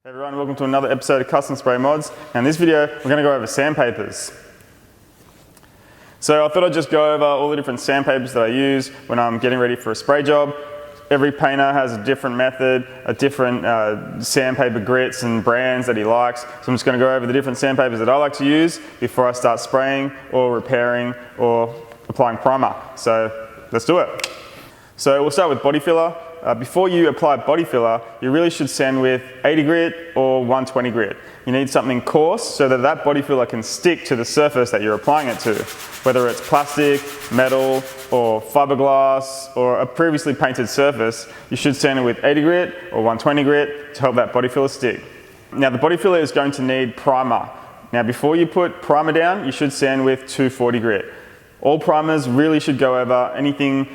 Hey everyone, welcome to another episode of Custom Spray Mods. And in this video, we're going to go over sandpapers. So I thought I'd just go over all the different sandpapers that I use when I'm getting ready for a spray job. Every painter has a different method, a different sandpaper grits and brands that he likes. So I'm just going to go over the different sandpapers that I like to use before I start spraying or repairing or applying primer. So let's do it. So we'll start with body filler. Before you apply body filler, you really should sand with 80 grit or 120 grit. You need something coarse so that that body filler can stick to the surface that you're applying it to. Whether it's plastic, metal, or fiberglass, or a previously painted surface, you should sand it with 80 grit or 120 grit to help that body filler stick. Now the body filler is going to need primer. Now before you put primer down, you should sand with 240 grit. All primers really should go over anything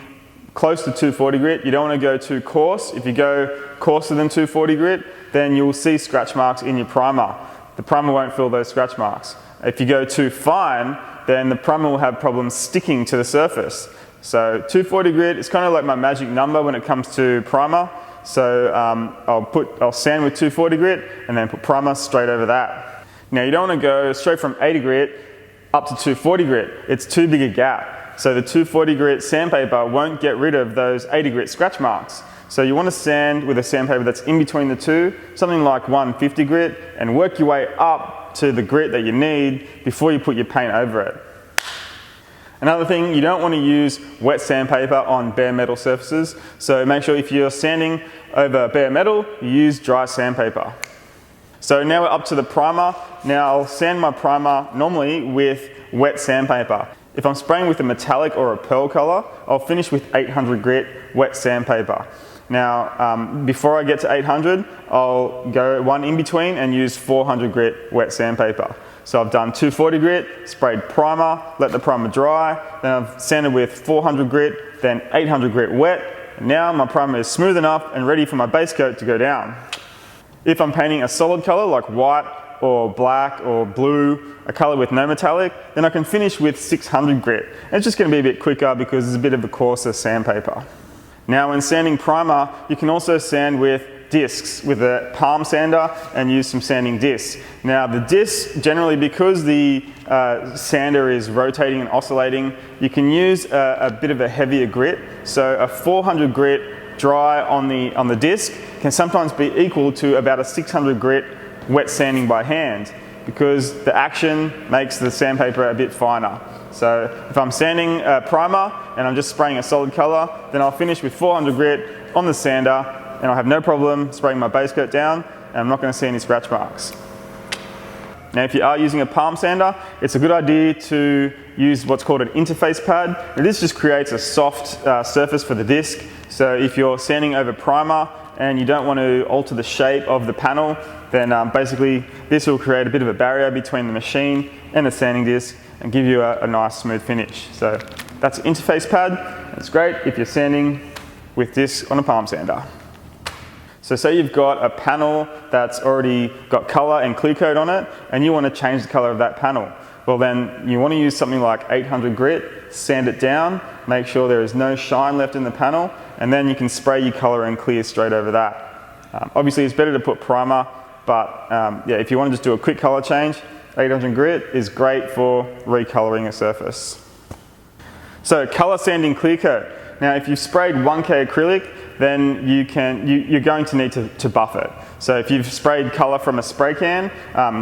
close to 240 grit. You don't want to go too coarse. If you go coarser than 240 grit, then you'll see scratch marks in your primer. The primer won't fill those scratch marks. If you go too fine, then the primer will have problems sticking to the surface. So 240 grit is kind of like my magic number when it comes to primer. So I'll sand with 240 grit and then put primer straight over that. Now you don't want to go straight from 80 grit up to 240 grit. It's too big a gap. So the 240 grit sandpaper won't get rid of those 80 grit scratch marks. So you want to sand with a sandpaper that's in between the two, something like 150 grit, and work your way up to the grit that you need before you put your paint over it. Another thing, you don't want to use wet sandpaper on bare metal surfaces. So make sure if you're sanding over bare metal, you use dry sandpaper. So now we're up to the primer. Now I'll sand my primer normally with wet sandpaper. If I'm spraying with a metallic or a pearl color, I'll finish with 800 grit wet sandpaper. Now, before I get to 800, I'll go one in between and use 400 grit wet sandpaper. So I've done 240 grit, sprayed primer, let the primer dry, then I've sanded with 400 grit, then 800 grit wet. And now my primer is smooth enough and ready for my base coat to go down. If I'm painting a solid color like white or black or blue, a color with no metallic, then I can finish with 600 grit. And it's just going to be a bit quicker because it's a bit of a coarser sandpaper. Now when sanding primer, you can also sand with discs with a palm sander and use some sanding discs. Now the discs, generally because the sander is rotating and oscillating, you can use a bit of a heavier grit. So a 400 grit dry on the disc can sometimes be equal to about a 600 grit wet sanding by hand, because the action makes the sandpaper a bit finer. So if I'm sanding primer and I'm just spraying a solid color, then I'll finish with 400 grit on the sander and I'll have no problem spraying my base coat down and I'm not going to see any scratch marks. Now if you are using a palm sander, it's a good idea to use what's called an interface pad. Now, this just creates a soft surface for the disc. So if you're sanding over primer and you don't want to alter the shape of the panel, then basically this will create a bit of a barrier between the machine and the sanding disc and give you a nice smooth finish. So that's an interface pad. It's great if you're sanding with this on a palm sander. So say you've got a panel that's already got color and clear coat on it and you want to change the color of that panel. Well then you want to use something like 800 grit, sand it down, make sure there is no shine left in the panel, and then you can spray your color and clear straight over that. Obviously it's better to put primer, but yeah, if you want to just do a quick color change, 800 grit is great for recoloring a surface. So color sanding clear coat. Now if you've sprayed 1K acrylic, then you're going to need to buff it. So if you've sprayed color from a spray can,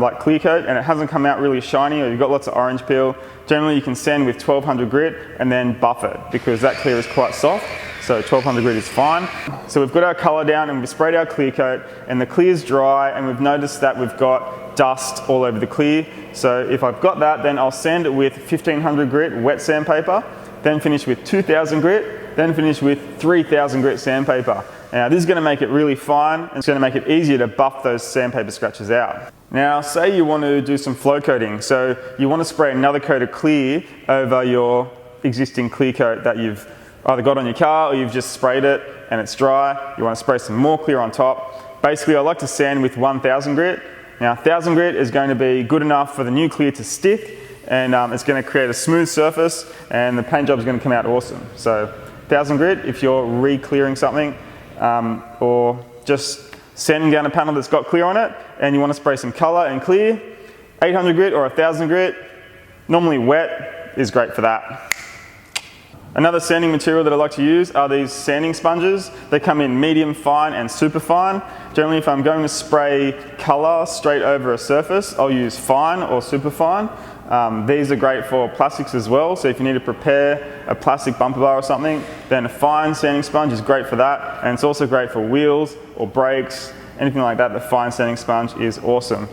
like clear coat, and it hasn't come out really shiny or you've got lots of orange peel, generally you can sand with 1200 grit and then buff it because that clear is quite soft. So 1200 grit is fine. So we've got our color down and we've sprayed our clear coat and the clear is dry and we've noticed that we've got dust all over the clear. So if I've got that, then I'll sand it with 1500 grit wet sandpaper, then finish with 2000 grit, then finish with 3000 grit sandpaper. Now this is going to make it really fine and it's going to make it easier to buff those sandpaper scratches out. Now say you want to do some flow coating, so you want to spray another coat of clear over your existing clear coat that you've either got on your car or you've just sprayed it and it's dry, you want to spray some more clear on top. Basically I like to sand with 1000 grit. Now 1000 grit is going to be good enough for the new clear to stick and it's going to create a smooth surface and the paint job is going to come out awesome. So 1000 grit if you're re-clearing something or just sanding down a panel that's got clear on it, and you want to spray some color and clear, 800 grit or 1000 grit, normally wet, is great for that. Another sanding material that I like to use are these sanding sponges. They come in medium fine and super fine. Generally, if I'm going to spray color straight over a surface, I'll use fine or super fine. These are great for plastics as well, so if you need to prepare a plastic bumper bar or something, then a fine sanding sponge is great for that, and it's also great for wheels or brakes, anything like that. The fine sanding sponge is awesome.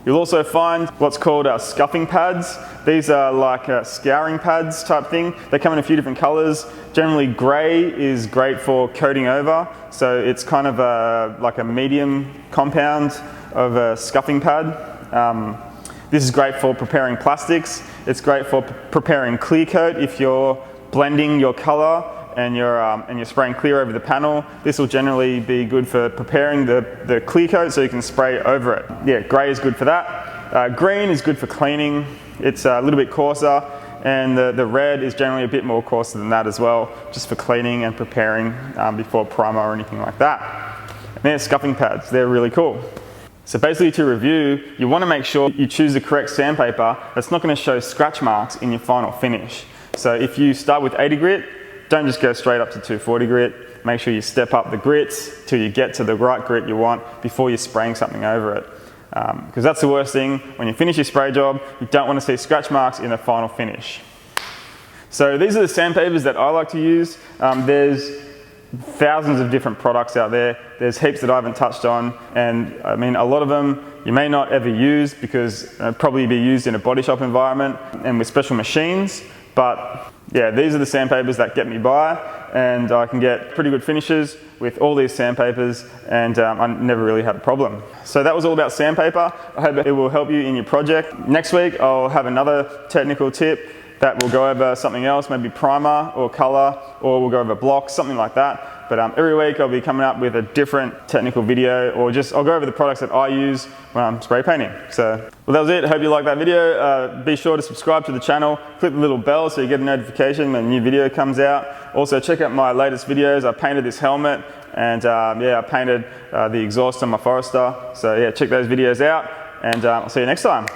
You'll also find what's called scuffing pads. These are like scouring pads type thing. They come in a few different colors. Generally grey is great for coating over, so it's kind of like a medium compound of a scuffing pad. This is great for preparing plastics. It's great for preparing clear coat if you're blending your color and you're spraying clear over the panel. This will generally be good for preparing the clear coat so you can spray over it. Yeah, grey is good for that. Green is good for cleaning. It's a little bit coarser, and the red is generally a bit more coarser than that as well, just for cleaning and preparing before primer or anything like that. And they're scuffing pads. They're really cool. So basically, to review, you want to make sure you choose the correct sandpaper that's not going to show scratch marks in your final finish. So if you start with 80 grit, don't just go straight up to 240 grit. Make sure you step up the grits till you get to the right grit you want before you're spraying something over it. Because that's the worst thing. When you finish your spray job, you don't want to see scratch marks in the final finish. So these are the sandpapers that I like to use. There's thousands of different products out there. There's heaps that I haven't touched on, and I mean, a lot of them you may not ever use because probably be used in a body shop environment and with special machines. But yeah, these are the sandpapers that get me by, and I can get pretty good finishes with all these sandpapers, and I never really had a problem. So that was all about sandpaper. I hope it will help you in your project. Next week I'll have another technical tip that will go over something else, maybe primer or color, or we'll go over blocks, something like that. But every week I'll be coming up with a different technical video, or just I'll go over the products that I use when I'm spray painting. So, well, that was it. I hope you liked that video. Be sure to subscribe to the channel, click the little bell so you get a notification when a new video comes out. Also, check out my latest videos. I painted this helmet, and yeah, I painted the exhaust on my Forester. So yeah, check those videos out, and I'll see you next time.